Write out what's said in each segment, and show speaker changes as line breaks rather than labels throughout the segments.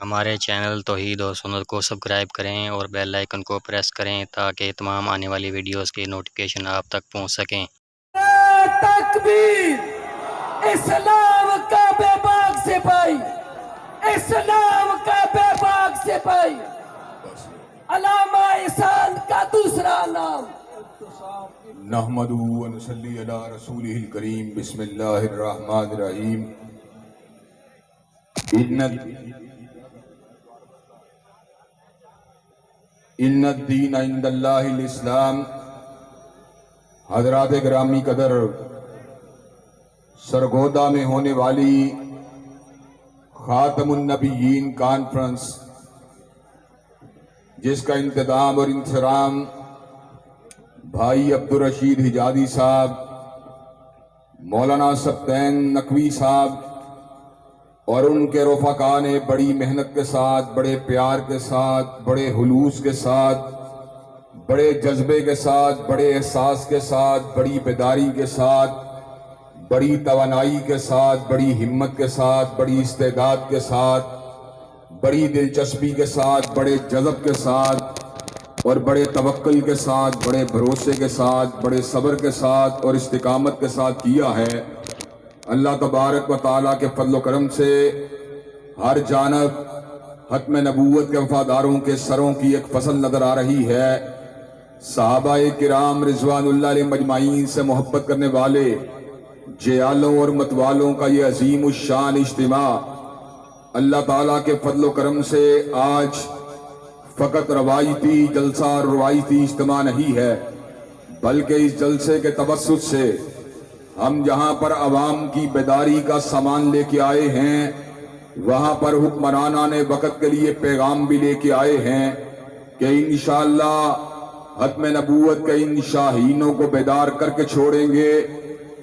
ہمارے چینل توحید و سنت کو سبسکرائب کریں اور بیل آئیکن کو پریس کریں تاکہ تمام آنے والی ویڈیوز کی نوٹیفیکیشن آپ تک پہنچ سکیں۔
تکبیر! اسلام کا بے باک سپاہی، اسلام کا بے باک سپاہی، علامہ احسان کا دوسرا نام۔
نحمدہ و نصلی علی رسولہ الکریم۔ بسم اللہ الرحمن الرحیم۔ ان الدین عند اللہ الاسلام۔ حضرات گرامی قدر، سرگودا میں ہونے والی خاتم النبیین کانفرنس، جس کا انتظام اور انصرام بھائی عبدالرشید حجازی صاحب، مولانا سبطین نقوی صاحب اور ان کے رفقا نے بڑی محنت کے ساتھ، بڑے پیار کے ساتھ، بڑے خلوص کے ساتھ، بڑے جذبے کے ساتھ، بڑے احساس کے ساتھ، بڑی بیداری کے ساتھ، بڑی توانائی کے ساتھ، بڑی ہمت کے ساتھ، بڑی استعداد کے ساتھ، بڑی دلچسپی کے ساتھ، بڑے جذب کے ساتھ اور بڑے توکل کے ساتھ، بڑے بھروسے کے ساتھ، بڑے صبر کے ساتھ اور استقامت کے ساتھ کیا ہے۔ اللہ تبارک و تعالیٰ کے فضل و کرم سے ہر جانب ختم نبوت کے وفاداروں کے سروں کی ایک فصل نظر آ رہی ہے۔ صحابہ کرام رضوان اللہ علیہ مجمعین سے محبت کرنے والے جیالوں اور متوالوں کا یہ عظیم الشان اجتماع اللہ تعالیٰ کے فضل و کرم سے آج فقط روایتی جلسہ اور روایتی اجتماع نہیں ہے، بلکہ اس جلسے کے توسط سے ہم جہاں پر عوام کی بیداری کا سامان لے کے آئے ہیں، وہاں پر حکمرانان وقت کے لیے پیغام بھی لے کے آئے ہیں کہ انشاءاللہ ختم نبوت کے ان شاہینوں کو بیدار کر کے چھوڑیں گے،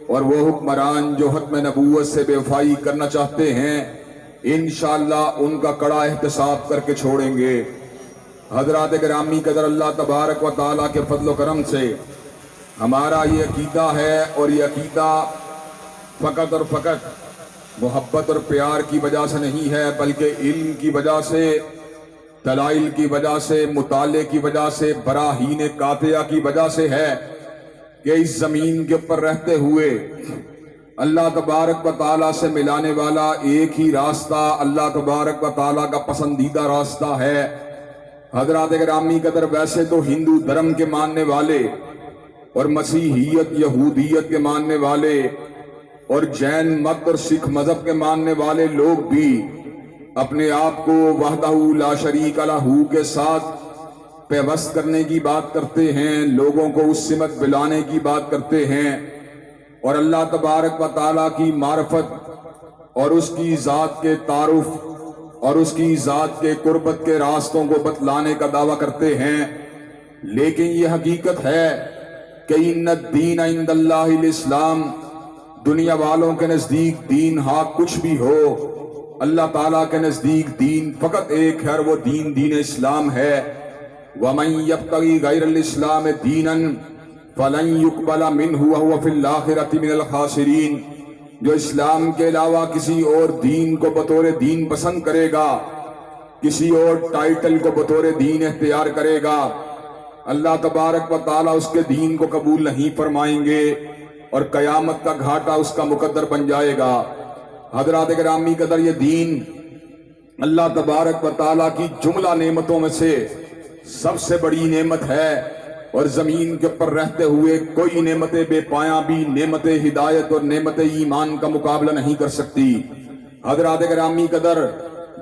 اور وہ حکمران جو ختم نبوت سے بے وفائی کرنا چاہتے ہیں انشاءاللہ ان کا کڑا احتساب کر کے چھوڑیں گے۔ حضرات گرامی قدر، اللہ تبارک و تعالیٰ کے فضل و کرم سے ہمارا یہ عقیدہ ہے، اور یہ عقیدہ فقط اور فقط محبت اور پیار کی وجہ سے نہیں ہے، بلکہ علم کی وجہ سے، دلائل کی وجہ سے، مطالعے کی وجہ سے، براہین قاطعہ کی وجہ سے ہے کہ اس زمین کے اوپر رہتے ہوئے اللہ تبارک و تعالیٰ سے ملانے والا ایک ہی راستہ اللہ تبارک و تعالیٰ کا پسندیدہ راستہ ہے۔ حضرات گرامی قدر، ویسے تو ہندو دھرم کے ماننے والے اور مسیحیت یہودیت کے ماننے والے اور جین مت اور سکھ مذہب کے ماننے والے لوگ بھی اپنے آپ کو وحدہ لا شریک لہ کے ساتھ پیوست کرنے کی بات کرتے ہیں، لوگوں کو اس سمت بلانے کی بات کرتے ہیں، اور اللہ تبارک و تعالیٰ کی معرفت اور اس کی ذات کے تعارف اور اس کی ذات کے قربت کے راستوں کو بتلانے کا دعویٰ کرتے ہیں، لیکن یہ حقیقت ہے کہ ان الدین عند اللہ الاسلام، دنیا والوں کے نزدیک دین حق کچھ بھی ہو، اللہ تعالیٰ کے نزدیک دین فقط ایک ہے، اور وہ دین اسلام ہے۔ وَمَن يَبْتَغِي غَيْرَ الْإِسْلَامِ دِينًا فَلَن يُقْبَلَ مِنْهُ وَهُوَ فِي الْآخِرَةِ مِنَ الْخَاسِرِينَ۔ جو اسلام کے علاوہ کسی اور دین کو بطور دین پسند کرے گا، کسی اور ٹائٹل کو بطور دین اختیار کرے گا، اللہ تبارک و تعالیٰ اس کے دین کو قبول نہیں فرمائیں گے، اور قیامت کا گھاٹا اس کا مقدر بن جائے گا۔ حضرات گرامی قدر، یہ دین اللہ تبارک و تعالیٰ کی جملہ نعمتوں میں سے سب سے بڑی نعمت ہے، اور زمین کے اوپر رہتے ہوئے کوئی نعمت بے پایاں بھی نعمت ہدایت اور نعمت ایمان کا مقابلہ نہیں کر سکتی۔ حضرات گرامی قدر،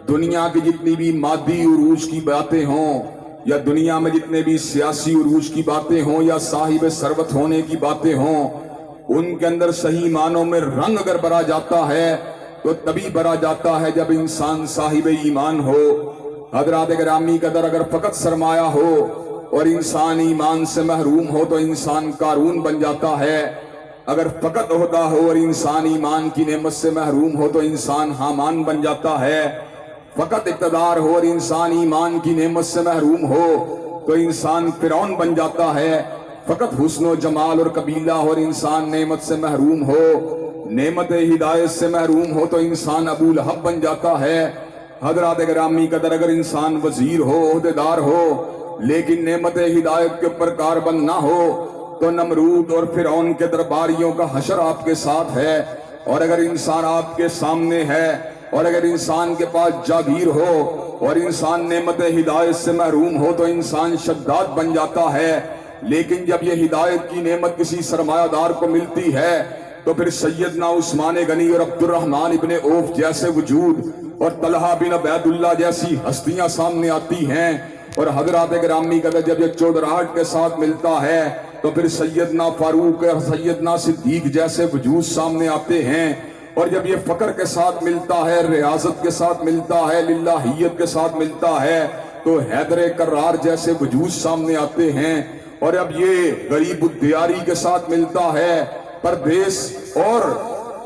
دنیا کی جتنی بھی مادی عروج کی باتیں ہوں، یا دنیا میں جتنے بھی سیاسی عروج کی باتیں ہوں، یا صاحب ثروت ہونے کی باتیں ہوں، ان کے اندر صحیح معنوں میں رنگ اگر بھرا جاتا ہے تو تبھی بھرا جاتا ہے جب انسان صاحب ایمان ہو۔ حضرات گرامی قدر، اگر فقط سرمایہ ہو اور انسان ایمان سے محروم ہو تو انسان قارون بن جاتا ہے، اگر فقط عہدہ ہو اور انسان ایمان کی نعمت سے محروم ہو تو انسان حامان بن جاتا ہے، فقط اقتدار ہو اور انسان ایمان کی نعمت سے محروم ہو تو انسان فرعون بن جاتا ہے، فقط حسن و جمال اور قبیلہ اور انسان نعمت سے محروم ہو، نعمت ہدایت سے محروم ہو تو انسان ابو لہب بن جاتا ہے۔ حضرات گرامی قدر اگر انسان وزیر ہو، عہدیدار ہو، لیکن نعمت ہدایت کے اوپر کاربند نہ ہو تو نمرود اور فرعون کے درباریوں کا حشر آپ کے ساتھ ہے۔ اور اگر انسان آپ کے سامنے ہے اور اگر انسان کے پاس جاگیر ہو اور انسان نعمت ہدایت سے محروم ہو تو انسان شداد بن جاتا ہے۔ لیکن جب یہ ہدایت کی نعمت کسی سرمایہ دار کو ملتی ہے تو پھر سیدنا عثمان غنی اور عبد الرحمن ابن عوف جیسے وجود اور طلحہ بن عبید اللہ جیسی ہستیاں سامنے آتی ہیں، اور حضرات گرامی کا جب یہ چودراہٹ کے ساتھ ملتا ہے تو پھر سیدنا فاروق اور سیدنا صدیق جیسے وجود سامنے آتے ہیں، اور جب یہ فقر کے ساتھ ملتا ہے، ریاضت کے ساتھ ملتا ہے، للہیت کے ساتھ ملتا ہے تو حیدر کرار جیسے وجود سامنے آتے ہیں، اور اب یہ غریب الدیاری کے ساتھ ملتا ہے، پردیس اور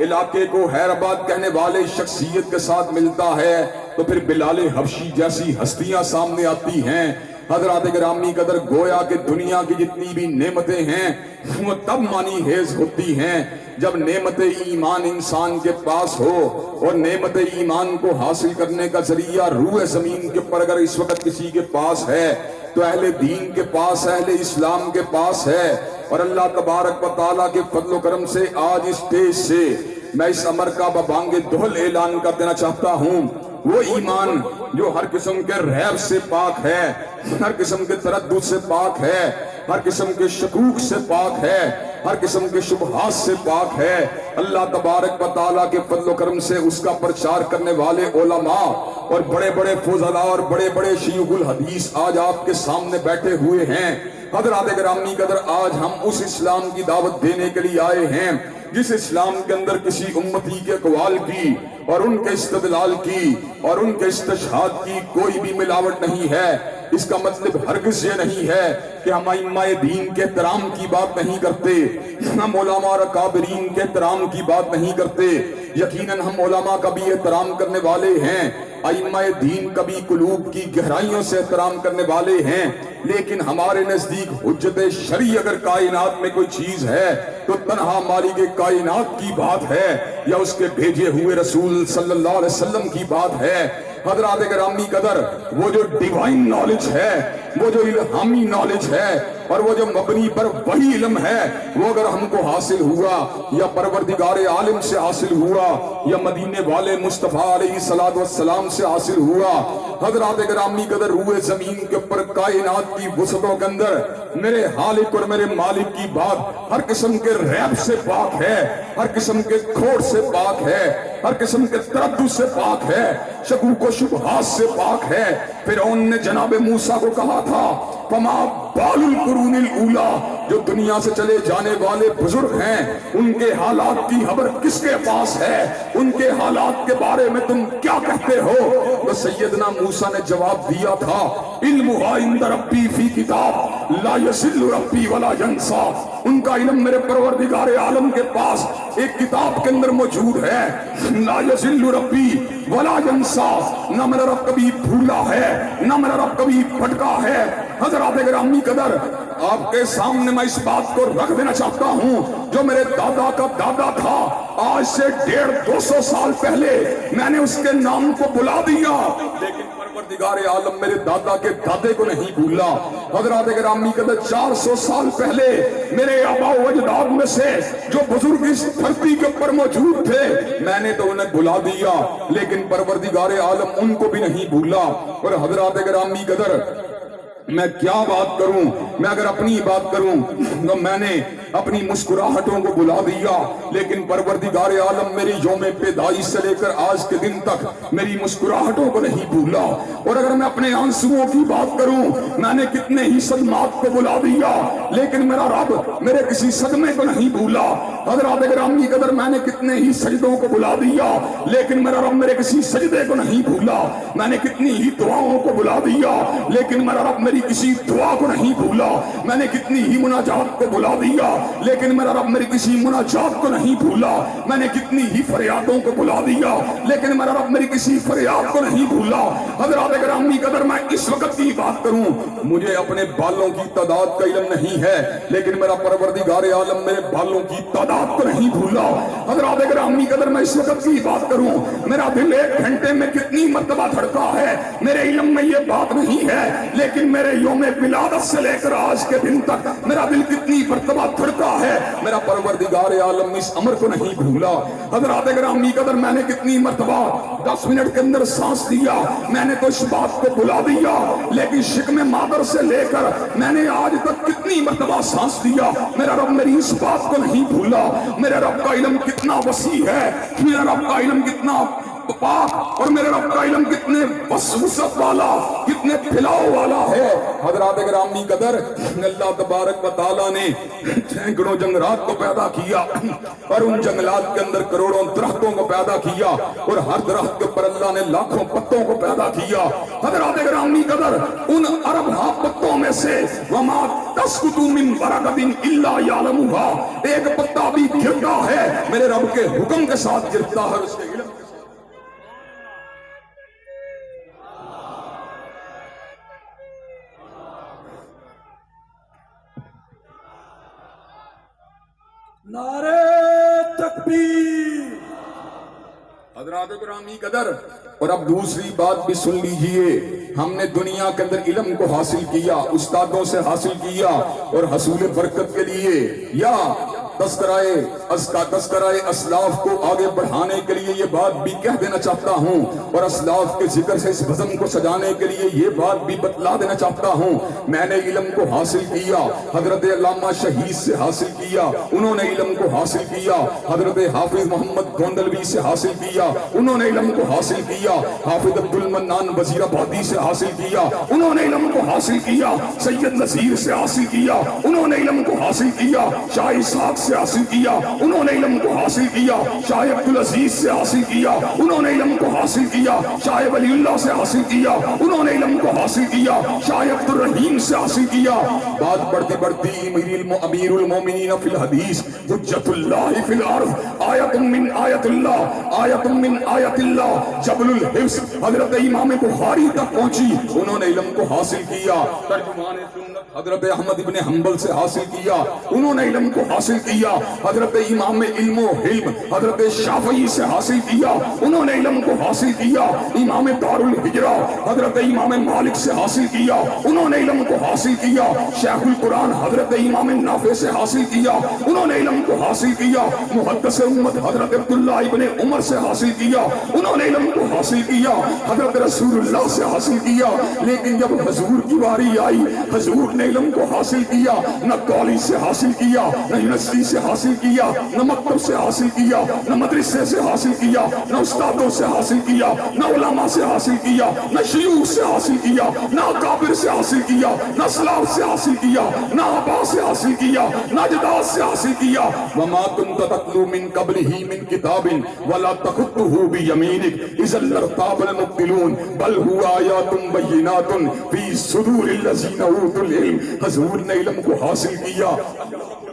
علاقے کو حیرآباد کہنے والے شخصیت کے ساتھ ملتا ہے تو پھر بلال حبشی جیسی ہستیاں سامنے آتی ہیں۔ حضرات گرامی قدر گویا کہ دنیا کی جتنی بھی نعمتیں ہیں وہ تب مانی خیز ہوتی ہیں جب نعمت ایمان انسان کے پاس ہو، اور نعمت ایمان کو حاصل کرنے کا ذریعہ روح زمین کے پر اگر اس وقت کسی کے پاس ہے تو اہل دین کے پاس، اہل اسلام کے پاس ہے۔ اور اللہ تبارک و تعالیٰ کے فضل و کرم سے آج اس اسٹیج سے میں اس امر کا ببانگ دہل اعلان کر دینا چاہتا ہوں، وہ ایمان جو ہر قسم کے ریب سے پاک ہے، ہر قسم کے تردد سے پاک ہے، ہر قسم کے شکوک سے پاک ہے، ہر قسم کے شبہات سے پاک ہے، اللہ تبارک و تعالیٰ کے فضل و کرم سے اس کا پرچار کرنے والے علماء اور بڑے بڑے فضلاء اور بڑے بڑے شیوخ الحدیث آج آپ کے سامنے بیٹھے ہوئے ہیں۔ حضرات گرامی قدر آج ہم اس اسلام کی دعوت دینے کے لیے آئے ہیں جس اسلام کے اندر کسی امتی کے اقوال کی اور ان کے استدلال کی اور ان کے استشہاد کی کوئی بھی ملاوٹ نہیں ہے۔ اس کا مطلب ہرگز یہ نہیں ہے کہ ہم ائمہ دین کے احترام کی بات نہیں کرتے، ہم علماء اور اکابرین کے احترام کی بات نہیں کرتے۔ یقیناً ہم علماء کا بھی احترام کرنے والے ہیں، ائمہ دین کا بھی قلوب کی گہرائیوں سے احترام کرنے والے ہیں، لیکن ہمارے نزدیک حجت شرعی اگر کائنات میں کوئی چیز ہے تو تنہا مالک کائنات کی بات ہے یا اس کے بھیجے ہوئے رسول صلی اللہ علیہ وسلم کی بات ہے۔ حضرات گرامی قدر وہ جو ڈیوائن نالج ہے، وہ جو الہامی نالج ہے اور وہ جو مبنی پر وہی علم ہے، وہ اگر ہم کو حاصل ہوا یا پروردگار عالم سے حاصل ہوا یا مدینے والے مصطفیٰ علیہ السلام سے حاصل ہوا، حضرات گرامی قدر روح زمین کے اوپر کائنات کی وسعتوں کے اندر میرے خالق اور میرے مالک کی بات ہر قسم کے ریب سے پاک ہے، ہر قسم کے کھوٹ سے پاک ہے، ہر قسم کے تردد سے پاک ہے، شکوک و شبہات سے پاک ہے۔ فرعون نے جناب موسیٰ کو کہا تھا فما بال القرون الاولیٰ، جو دنیا سے چلے جانے والے بزرگ ہیں ان کے حالات کی خبر کس کے پاس ہے، ان کے حالات کے بارے میں تم کیا کہتے ہو؟ تو سیدنا موسیٰ نے جواب دیا تھا علمھا عند ربی فی کتاب لا یضل ربی ولا ینسیٰ، ان کا علم میرے پروردگار عالم کے پاس ایک کتاب کے اندر موجود ہے، لا یضل ربی ولا ینسیٰ، نہ میرا رب کبھی بھولا ہے نہ میرا رب کبھی بھٹکا ہے۔ حضرات گرامی قدر آپ کے سامنے میں اس بات کو رکھ دینا چاہتا ہوں، جو میرے دادا کا دادا تھا آج سے 150-200 سال پہلے میں نے اس کے نام کو بلا دیا، لیکن پروردگار عالم میرے دادا کے دادے کو نہیں بھولا۔ حضرات گرامی قدر 400 سال پہلے میرے آباء و اجداد میں سے جو بزرگ اس دھرتی کے اوپر موجود تھے میں نے تو انہیں بلا دیا، لیکن پروردگار عالم ان کو بھی نہیں بھولا۔ اور حضرات گرامی قدر میں کیا بات کروں، میں اگر اپنی بات کروں تو میں نے اپنی مسکراہٹوں کو بلا دیا، لیکن پروردگار عالم میری یوم پیدائش سے لے کر آج کے دن تک میری مسکراہٹوں کو نہیں بھولا۔ اور اگر میں اپنے آنسوؤں کی بات کروں میں نے کتنے ہی صدمات کو بلا دیا، لیکن میرا رب میرے کسی صدمے کو نہیں بھولا۔ حضرات گرامی قدر میں نے کتنے ہی سجدوں کو بلا دیا، لیکن میرا رب میرے کسی سجدے کو نہیں بھولا۔ میں نے کتنی ہی دعاؤں کو بلا دیا، لیکن میرا رب میری کسی دعا کو نہیں بھولا۔ میں نے کتنی ہی مناجات کو بلا دیا، لیکن میرا رب میری کسی مناجات کو نہیں بھولا. میں نے کتنی ہی فریادوں کو بلا دیا لیکن میرا رب میری کسی فریاد کو نہیں بھولا. حضرات گرامی قدر میں اس وقت کی بات کروں, مجھے اپنے بالوں کی تعداد کا علم نہیں ہے لیکن میرا پروردگار عالم میرے بالوں کی تعداد کو نہیں بھولا. حضرات گرامی قدر میں اس وقت کی بات کروں, میرا دل ایک گھنٹے میں کتنی مرتبہ دھڑکا ہے میرے علم میں یہ بات نہیں ہے, لیکن میرے یوم ولادت سے لے کر آج کے دن تک میرا دل کتنی مرتبہ دھڑکا ہے میرا پروردگار عالم اس امر کو نہیں بھولا. حضرات گرامی قدر میں نے کتنی مرتبہ 10 منٹ کے اندر سانس لیا, میں نے تو اس بات کو بلا دیا لیکن شکم مادر سے لے کر میں نے آج تک کتنی مرتبہ سانس لیا میرا رب میری اس بات کو نہیں بھولا. میرے رب کا علم کتنا وسیع ہے, میرا رب کا علم کتنا پاک, اور میرے رب کا علم کتنے وسعت والا کتنے پھیلاؤ والا ہے. حضرات گرامی قدر اللہ تبارک و تعالیٰ نے سینکڑوں جنگلات کو پیدا کیا اور ان جنگلات کے اندر کروڑوں درختوں کو پیدا کیا اور ہر درخت کے اوپر اللہ نے لاکھوں پتوں کو پیدا کیا. حضرات گرامی قدر ان ارب ہا پتوں میں سے وما تسقط من ورقۃ الا یعلمها, ایک پتا بھی گرتا ہے میرے رب کے حکم کے ساتھ گرتا ہے, اس کے علم.
نعرے تکبیر.
حضرات گرامی قدر اور اب دوسری بات بھی سن لیجئے, ہم نے دنیا کے اندر علم کو حاصل کیا, استادوں سے حاصل کیا اور حصول برکت کے لیے یا تذکرائے اسلاف کو آگے بڑھانے کے لیے یہ بات بھی کہہ دینا چاہتا ہوں اور اسلاف کے ذکر سے اس بزم کو سجانے کے لیے یہ بات بھی بتلا دینا چاہتا ہوں. میں نے علم کو حاصل کیا حضرت علامہ شہید سے حاصل کیا, انہوں نے علم کو حاصل کیا. حضرت حافظ محمد گوندلوی سے حاصل کیا, انہوں نے علم کو حاصل کیا. حافظ عبد المنان وزیر آبادی سے حاصل کیا, انہوں نے علم کو حاصل کیا. سید نذیر سے حاصل کیا, انہوں نے علم کو حاصل کیا. شاہ اسحاق سے حاصل کیا, انہوں نے علم کو حاصل کیا. شاہ عبدالعزیز سے حاصل کیا, انہوں نے علم کو حاصل کیا. شاہ ولی اللہ سے حاصل کیا, انہوں نے علم کو حاصل کیا. شاہ عبد الرحیم سے حاصل کیا. بات بڑھتی بڑھتی امیر المومنین فی الحدیث حجت اللہ فی الارض آیت من آیت اللہ آیت من آیت اللہ جبل الحفظ حضرت امام بخاری تک پہنچی, انہوں نے علم کو حاصل کیا. ترجمان سنت حضرت احمد ابن حنبل سے حاصل کیا, انہوں نے علم کو حاصل کیا. حضرت امام علم و حلم حضرت شافعی سے حاصل کیا, انہوں نے علم کو حاصل کیا. امام دار الحجرہ حضرت امام مالک سے حاصل کیا, انہوں نے علم کو حاصل کیا. شیخ القرآن حضرت امام نافع سے حاصل کیا, انہوں نے علم کو حاصل کیا. محدث امت حضرت عبداللہ ابن عمر سے حاصل کیا, انہوں نے علم کو حاصل کیا. حضرت رسول اللہ سے حاصل کیا. لیکن جب حضور کی باری آئی, حضور نے علم کو حاصل کیا. نہ کالج سے حاصل کیا, نہ یونیورسٹی سے حاصل کیا, نہ مکتب سے حاصل کیا, نہ مدرسے سے حاصل کیا, نہ استادوں سے حاصل کیا, نہ علماء سے حاصل کیا, نہ شیوخ سے حاصل کیا, نہ اکابر سے حاصل کیا, نہ اسلاف سے حاصل کیا, نہ آبا سے حاصل کیا, نہ اجداد سے حاصل کیا. وما كنت تتلو من قبله من كتاب ولا تخطه بيمينك اذا لارتاب المبطلون بل هو آيات بينات في صدور الذين اوتوا العلم. حضور نے علم کو حاصل کیا,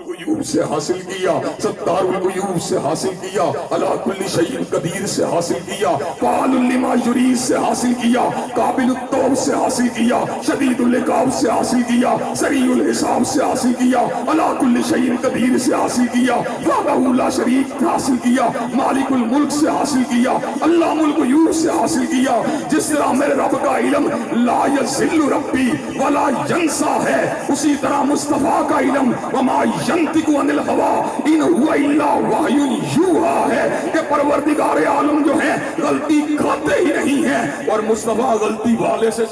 الغیوب سے حاصل کیا, ستار الغیوب سے حاصل کیا, علی کل شیء قدیر سے حاصل کیا, فعال لما یرید سے حاصل کیا, قابل التوب سے حاصل کیا, شدید العقاب سے حاصل کیا, سریع الحساب سے حاصل کیا, علی کل شیء قدیر سے حاصل کیا, وحدہ لا شریک سے حاصل کیا, مالک الملک سے حاصل کیا, علام الغیوب سے حاصل کیا. جس طرح میرے رب کا علم لا یضل ربی ولا ینسا ہے, اسی طرح مصطفیٰ کا علم وما ینطق عن الہوی ان هو الا وحی یوحی ہے کہ پروردگار عالم جو ہیں غلطی کھاتے ہی نہیں ہیں اور مصطفیٰ غلطی والے سے.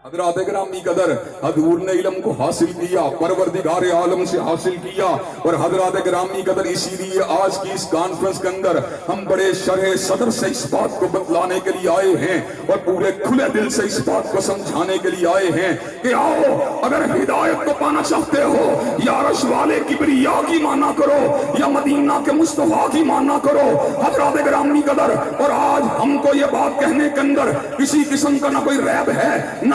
حضرات گرامی قدر حضور نے علم کو حاصل کیا, پروردگار عالم سے حاصل کیا. اور حضرات گرامی قدر اسی لیے آج کی اس کانفرنس کے اندر ہم بڑے شرح صدر سے اس بات کو بتلانے کے لیے آئے ہیں اور پورے کھلے دل سے اس بات کو سمجھانے کے لیے آئے ہیں کہ آؤ, اگر ہدایت کو پانا چاہتے ہو یا عرش والے کبریا کی مانا کرو یا مدینہ کے مصطفیٰ کی مانا کرو. حضرات گرامی قدر اور آج ہم کو یہ بات کہنے کے اندر کسی قسم کا نہ کوئی ریب ہے, نہ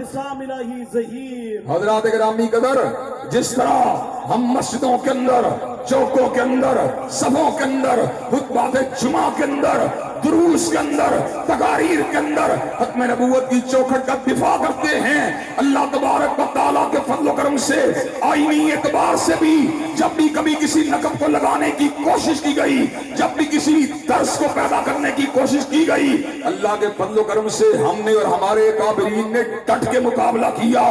اعتصام الہی ظہیر.
حضرات گرامی قدر، جس طرح ہم مسجدوں کے اندر، چوکوں کے اندر، صفوں کے اندر، خطبات جمعہ کے اندر، دروس کے اندر، تقاریر کے اندر ختم نبوت کی چوکھٹ کا دفاع کرتے ہیں، اللہ تبارک و تعالیٰ کے فضل و کرم سے آئینی اعتبار سے بھی جب بھی کبھی کسی نقب کو لگانے کی کوشش کی گئی، جب بھی کسی درس کو پیدا کرنے کی کوشش کی گئی، اللہ کے فضل و کرم سے ہم نے اور ہمارے اکابرین نے ڈٹ کے مقابلہ کیا.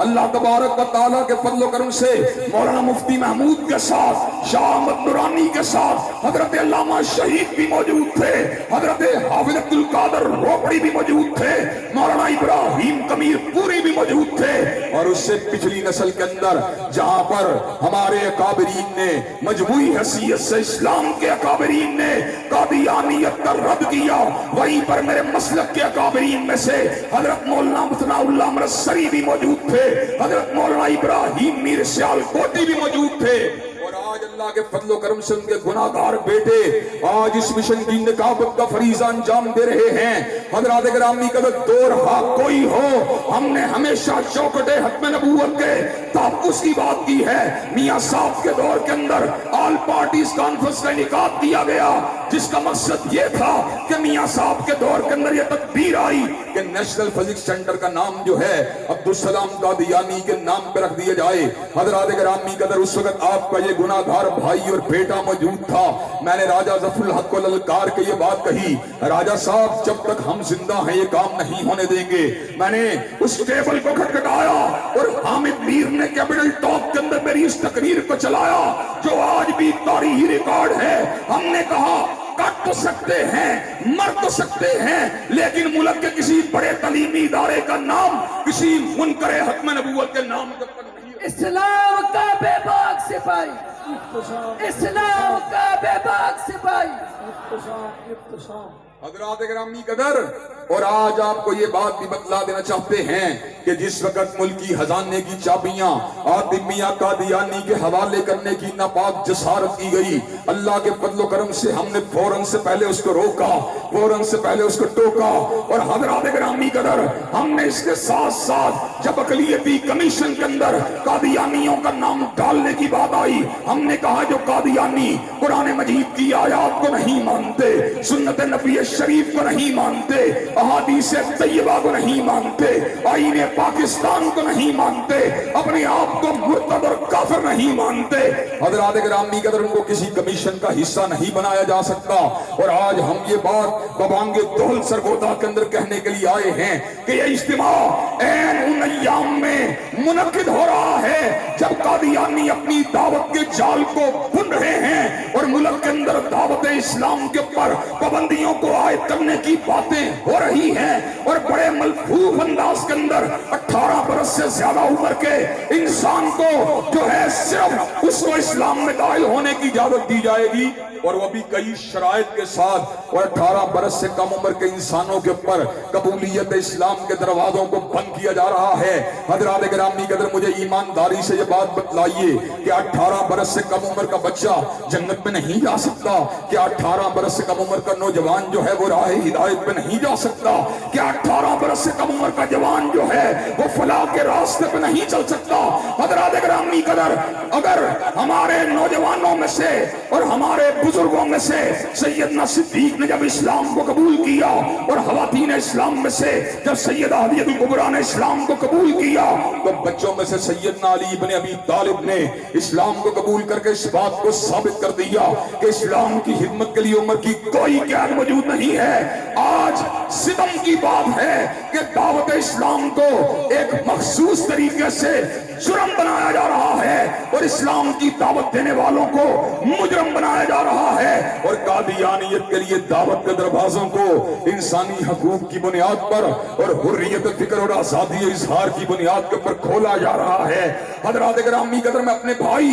اللہ تبارک و تعالیٰ کے فضل و کرم سے مولانا مفتی محمود کے ساتھ، شاہ احمد نورانی کے ساتھ حضرت علامہ شہید بھی موجود تھے، حضرت حافظ عبد القادر روپڑی بھی موجود تھے، مولانا ابراہیم قمیر پوری بھی موجود تھے، اور اس سے پچھلی نسل کے اندر جہاں پر ہمارے اکابرین نے مجموعی حیثیت سے اسلام کے اکابرین نے قادیانیت کا رد کیا، وہیں پر میرے مسلک کے اکابرین میں سے حضرت مولانا مثناء اللہ مرسری بھی موجود تھے، حضرت مولانا ابراہیم میر سیال کوٹی بھی موجود تھے، اور آج اللہ کے فضل و کرم سے ان کے گناہگار بیٹے آج اس مشن کی نکابت کا فریضہ انجام دے رہے ہیں. حضرات گرامی قدر، دور ہاں کوئی ہو، ہم نے ہمیشہ چوکٹے ختم نبوت کے تحفظ کی بات کی ہے. میاں صاحب کے دور کے اندر آل پارٹیز کانفرنس کا انعقاد کیا گیا، جس کا مقصد یہ تھا کہ میاں صاحب کے دور کے اندر یہ تدبیر آئی کہ نیشنل فزکس سینٹر کا نام جو ہے عبدالسلام قادیانی کے نام پہ رکھ دیا جائے. حضرات گرامی قدر، اس وقت آپ کا یہ گناہگار بھائی اور بیٹا موجود تھا. میں نے راجہ ظفر الحق کو للکار کے یہ بات کہی، راجہ صاحب جب تک ہم زندہ ہیں یہ کام نہیں ہونے دیں گے. میں نے اس ٹیبل کو کھٹکھٹایا اور حامد میر نے کیپٹل ٹاک کے اندر میری اس تقریر کو چلایا جو آج بھی تاریخی ریکارڈ ہے. ہم نے کہا کٹ تو سکتے ہیں، مر تو سکتے ہیں، لیکن ملک کے کسی بڑے تعلیمی ادارے کا نام کسی منکر ختم نبوت کے نام تک نہیں.
اسلام کا بے باک سپاہی، اسلام کا بے باک سپاہی.
حضرات گرامی قدر، اور آج آپ کو یہ بات بھی بتلا دینا چاہتے ہیں کہ جس وقت ملکی خزانے کی چابیاں عاطف میاں قادیانی کے حوالے کرنے کی ناپاک جسارت کی گئی، اللہ کے فضل و کرم سے ہم نے فوراً سے پہلے اس کو روکا، فوراً سے پہلے اس کو ٹوکا. اور حضرات گرامی قدر، ہم نے اس کے ساتھ ساتھ جب اقلیتی کمیشن کے اندر قادیانیوں کا نام ڈالنے کی بات آئی، ہم نے کہا جو قادیانی قرآن مجید کی آیات کو نہیں مانتے، سنت نبی شریف کو نہیں مانتے، احادیث طیبہ کو نہیں مانتے، آئین پاکستان کو نہیں مانتے، اپنے آپ کو مرتد اور کافر نہیں مانتے، حضرات گرامی قدر ان کو کسی کمیشن کا حصہ نہیں بنایا جا سکتا. اور آج ہم یہ بات ببانگ دہل سرگودا کے اندر کہنے کے لیے آئے ہیں کہ یہ اجتماع عین ان ایام میں منعقد ہو رہا ہے جب قادیانی اپنی دعوت کے جال کو بن رہے ہیں اور ملک کے اندر دعوت اسلام کے اوپر پابندیوں کو عائد کرنے کی باتیں ہو رہی ہیں، اور بڑے ملفوف انداز کے اندر 18 برس سے زیادہ عمر کے انسان کو جو ہے صرف اس کو اسلام میں داخل ہونے کی اجازت دی جائے گی، اور وہ بھی کئی شرائط کے ساتھ. اور 18 برس سے کم عمر کے انسانوں کے اوپر قبولیت اسلام کے دروازوں کو بند کیا جا رہا ہے. حضرات گرامی قدر، مجھے ایمانداری سے یہ بات بتلائیے کہ 18 برس سے کم عمر کا بچہ جنت میں نہیں جا سکتا؟ کیا 18 برس سے کم عمر کا نوجوان جو ہے وہ راہ ہدایت پہ نہیں جا سکتا؟ کیا 18 برس سے کم عمر کا جوان جو ہے وہ فلاح کے راستے پہ نہیں چل سکتا؟ حضرات گرامی قدر، اگر ہمارے نوجوانوں میں سے اور ہمارے بزرگوں میں سے سیدنا صدیق نے جب اسلام کو قبول کیا، اور خواتین اسلام میں سے جب سیدہ حدیجہ کبریٰ نے اسلام کو قبول کیا، تو بچوں میں سے سیدنا علی بن ابی طالب نے اسلام کو قبول کر کے اس بات کو ثابت کر دیا کہ اسلام کی خدمت کے لیے عمر کی کوئی قید موجود نہیں ہے. آج ستم کی بات ہے کہ دعوت اسلام کو ایک مخصوص طریقے سے جرم بنایا جا رہا ہے اور اسلام کی دعوت دینے والوں کو مجرم بنایا جا رہا ہے، اور قادیانیت کے لیے دعوت کے دروازوں کو انسانی حقوق کی بنیاد پر اور حریت فکر اور آزادی اظہار کی بنیاد کے پر کھولا جا رہا ہے. حضرات گرامی قدر، میں اپنے بھائی